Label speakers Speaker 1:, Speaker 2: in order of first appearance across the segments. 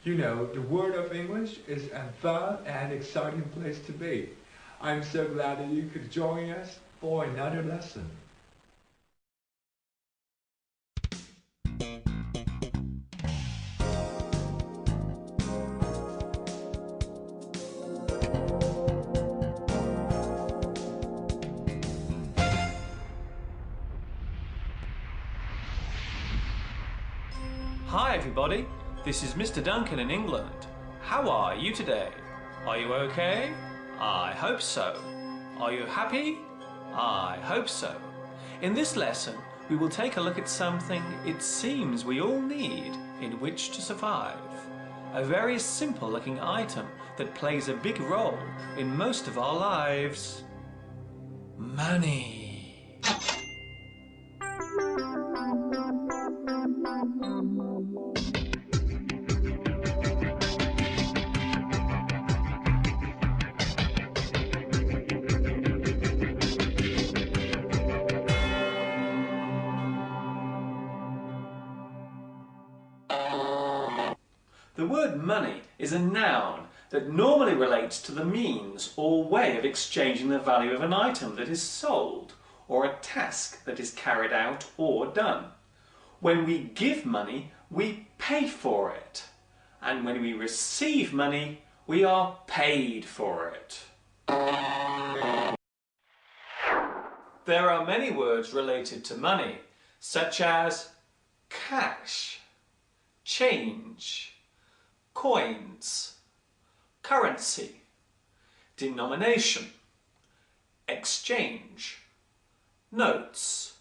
Speaker 1: You know, the world of English is a fun and exciting place to be. I'm so glad that you could join us for another lesson.
Speaker 2: Hi everybody, this is Mr. Duncan in England. How are you today? Are you okay? I hope so. Are you happy? I hope so. In this lesson, we will take a look at something it seems we all need in which to survive. A very simple looking item that plays a big role in most of our lives. Money. The word money is a noun that normally relates to the means or way of exchanging the value of an item that is sold or a task that is carried out or done. When we give money, we pay for it. And when we receive money, we are paid for it. There are many words related to money, such as cash, change, coins, currency, denomination, exchange, notes,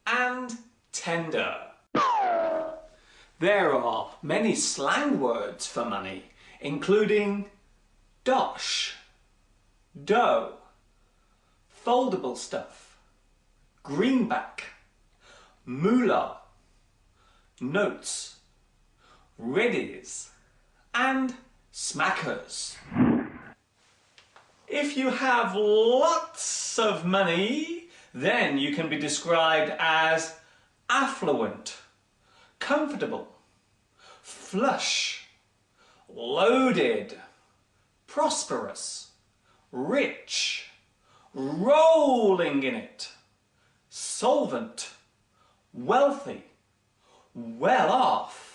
Speaker 2: and tender. There are many slang words for money, including dosh, dough, foldable stuff, greenback, moolah, notes, readies, and smackers. If you have lots of money, then you can be described as affluent, comfortable, flush, loaded, prosperous, rich, rolling in it, solvent, wealthy, well off.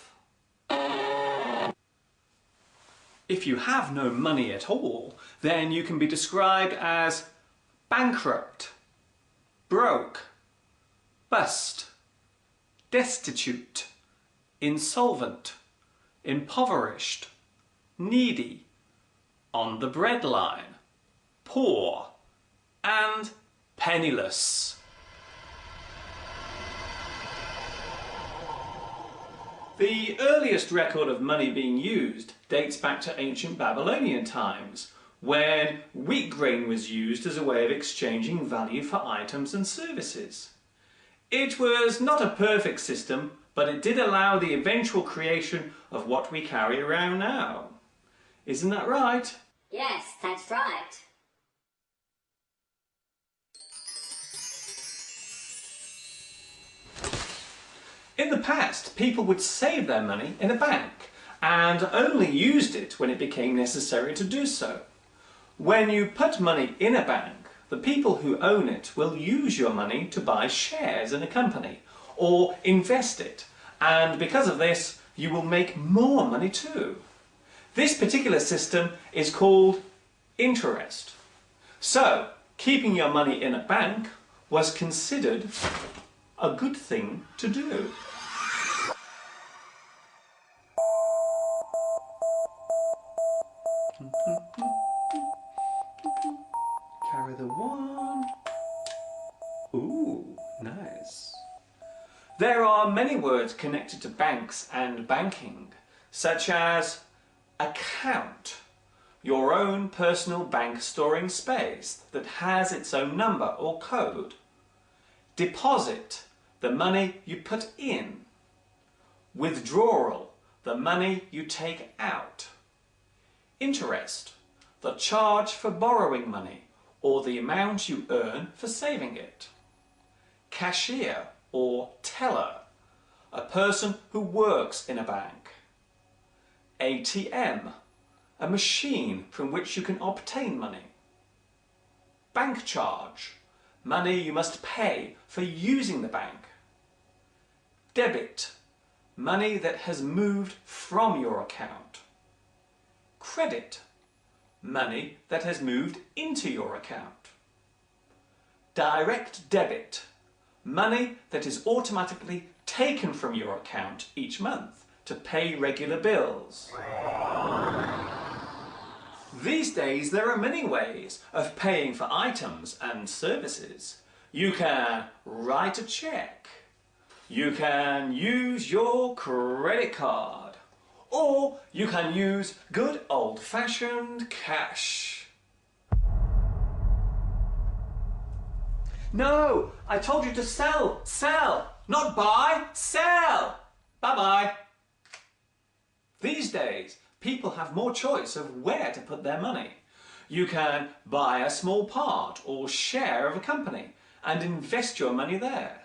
Speaker 2: If you have no money at all, then you can be described as bankrupt, broke, bust, destitute, insolvent, impoverished, needy, on the breadline, poor, and penniless. The earliest record of money being used dates back to ancient Babylonian times, when wheat grain was used as a way of exchanging value for items and services. It was not a perfect system, but it did allow the eventual creation of what we carry around now. Isn't that right?
Speaker 3: Yes, that's right.
Speaker 2: In the past, people would save their money in a bank and only used it when it became necessary to do so. When you put money in a bank, the people who own it will use your money to buy shares in a company or invest it, and because of this, you will make more money too. This particular system is called interest. So, keeping your money in a bank was considered a good thing to do. Carry the one. Ooh, nice. There are many words connected to banks and banking, such as account, your own personal bank storing space that has its own number or code. Deposit, the money you put in. Withdrawal, the money you take out. Interest, the charge for borrowing money or the amount you earn for saving it. Cashier or teller, a person who works in a bank. ATM, a machine from which you can obtain money. Bank charge, money you must pay for using the bank. Debit, money that has moved from your account. Credit, money that has moved into your account. Direct debit, money that is automatically taken from your account each month to pay regular bills. These days there are many ways of paying for items and services. You can write a cheque, you can use your credit card, or you can use good old-fashioned cash. No, I told you to sell, not buy, sell. Bye-bye. These days, people have more choice of where to put their money. You can buy a small part or share of a company and invest your money there.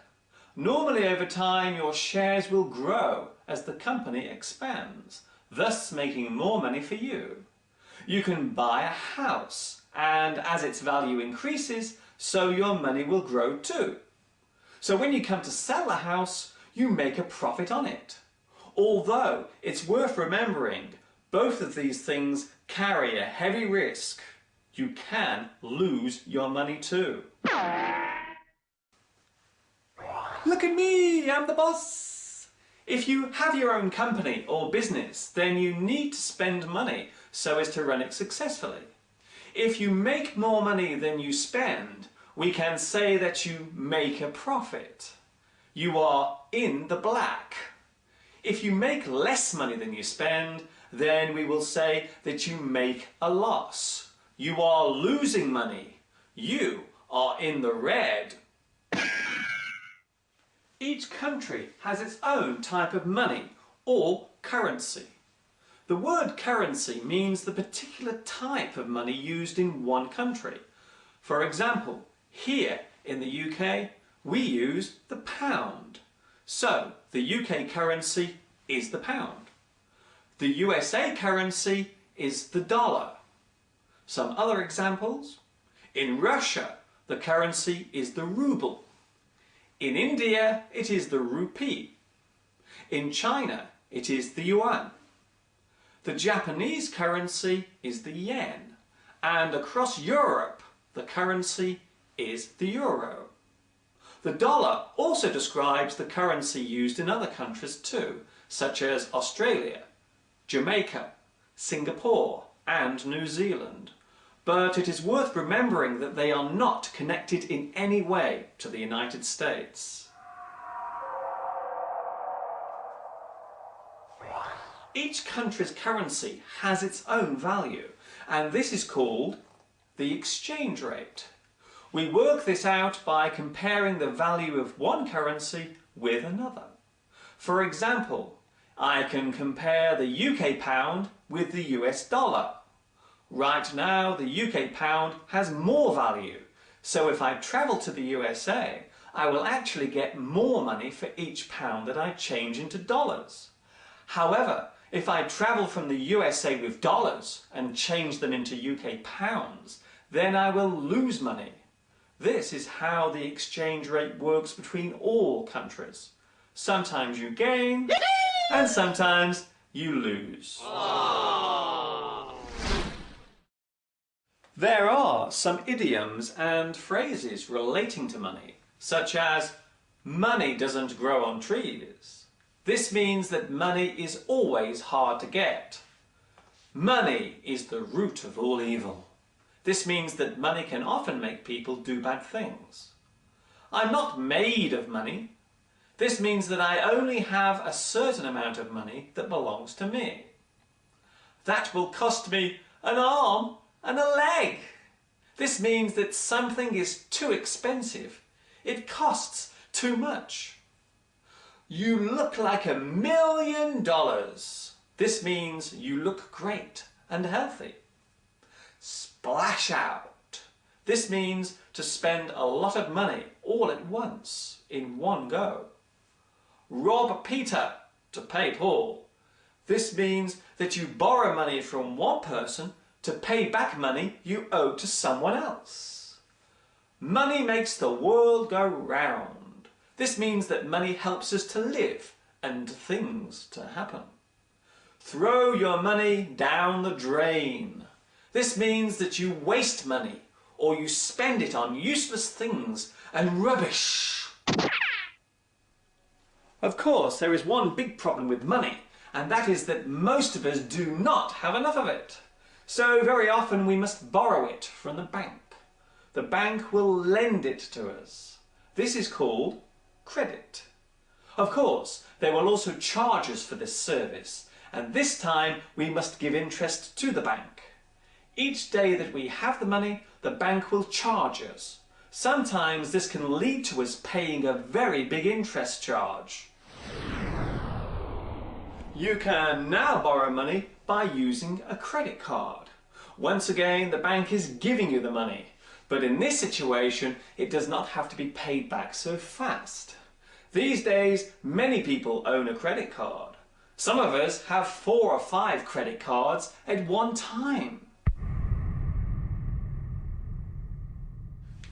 Speaker 2: Normally over time your shares will grow as the company expands, thus making more money for you. You can buy a house and as its value increases, so your money will grow too. So when you come to sell the house, you make a profit on it. Although it's worth remembering, both of these things carry a heavy risk. You can lose your money too. Look at me, I'm the boss! If you have your own company or business, then you need to spend money so as to run it successfully. If you make more money than you spend, we can say that you make a profit. You are in the black. If you make less money than you spend, then we will say that you make a loss. You are losing money. You are in the red. Each country has its own type of money or currency. The word currency means the particular type of money used in one country. For example, here in the UK, we use the pound. So, the UK currency is the pound. The USA currency is the dollar. Some other examples. In Russia, the currency is the ruble. In India, it is the rupee. In China, it is the yuan. The Japanese currency is the yen. And across Europe, the currency is the euro. The dollar also describes the currency used in other countries too, such as Australia, Jamaica, Singapore and New Zealand. But it is worth remembering that they are not connected in any way to the United States. Each country's currency has its own value, and this is called the exchange rate. We work this out by comparing the value of one currency with another. For example, I can compare the UK pound with the US dollar. Right now, the UK pound has more value, so if I travel to the USA, I will actually get more money for each pound that I change into dollars. However, if I travel from the USA with dollars and change them into UK pounds, then I will lose money. This is how the exchange rate works between all countries. Sometimes you gain, and sometimes you lose. There are some idioms and phrases relating to money, such as, money doesn't grow on trees. This means that money is always hard to get. Money is the root of all evil. This means that money can often make people do bad things. I'm not made of money. This means that I only have a certain amount of money that belongs to me. That will cost me an arm and a leg. This means that something is too expensive. It costs too much. You look like $1 million. This means you look great and healthy. Splash out. This means to spend a lot of money all at once, in one go. Rob Peter to pay Paul. This means that you borrow money from one person to pay back money you owe to someone else. Money makes the world go round. This means that money helps us to live and things to happen. Throw your money down the drain. This means that you waste money or you spend it on useless things and rubbish. Of course, there is one big problem with money, and that is that most of us do not have enough of it. So very often we must borrow it from the bank. The bank will lend it to us. This is called credit. Of course, they will also charge us for this service, and this time we must give interest to the bank. Each day that we have the money, the bank will charge us. Sometimes this can lead to us paying a very big interest charge. You can now borrow money by using a credit card. Once again, the bank is giving you the money, but in this situation, it does not have to be paid back so fast. These days, many people own a credit card. Some of us have 4 or 5 credit cards at one time.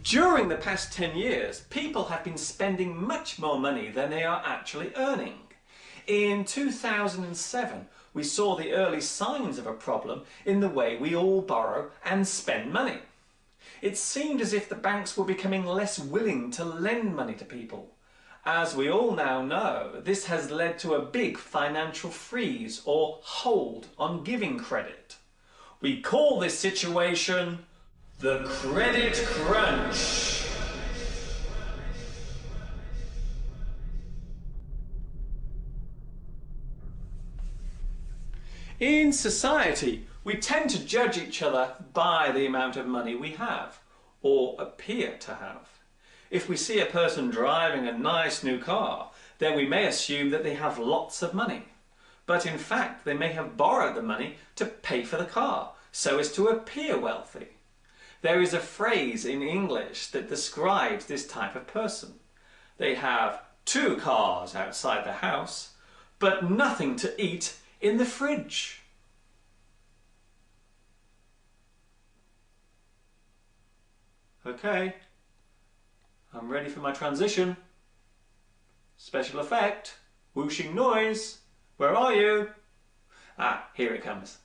Speaker 2: During the past 10 years, people have been spending much more money than they are actually earning. In 2007, we saw the early signs of a problem in the way we all borrow and spend money. It seemed as if the banks were becoming less willing to lend money to people. As we all now know, this has led to a big financial freeze or hold on giving credit. We call this situation the credit crunch. In society, we tend to judge each other by the amount of money we have, or appear to have. If we see a person driving a nice new car, then we may assume that they have lots of money. But in fact, they may have borrowed the money to pay for the car, so as to appear wealthy. There is a phrase in English that describes this type of person. They have 2 cars outside the house, but nothing to eat in the fridge. Okay, I'm ready for my transition. Special effect, whooshing noise. Where are you? Ah, here it comes.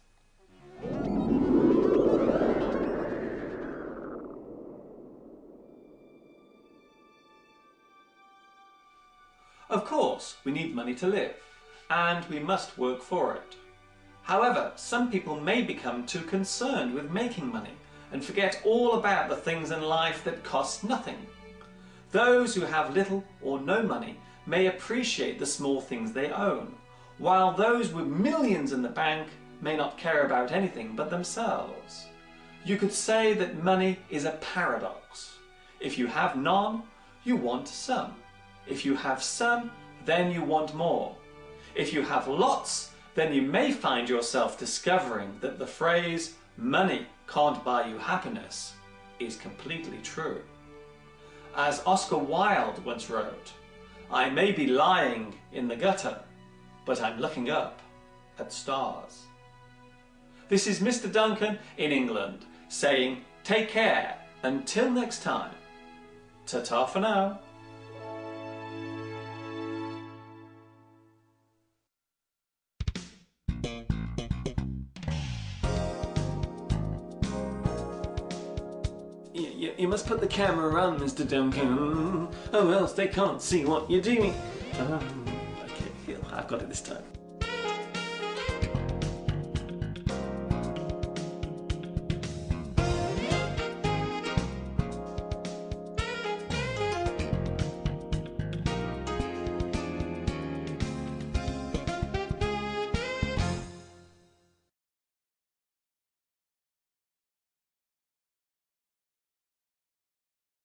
Speaker 2: Of course, we need money to live, and we must work for it. However, some people may become too concerned with making money and forget all about the things in life that cost nothing. Those who have little or no money may appreciate the small things they own, while those with millions in the bank may not care about anything but themselves. You could say that money is a paradox. If you have none, you want some. If you have some, then you want more. If you have lots, then you may find yourself discovering that the phrase, "money can't buy you happiness," is completely true. As Oscar Wilde once wrote, "I may be lying in the gutter, but I'm looking up at stars." This is Mr. Duncan in England saying, take care until next time. Ta-ta for now. You must put the camera on, Mr. Duncan, or else they can't see what you're doing. Okay, I've got it this time.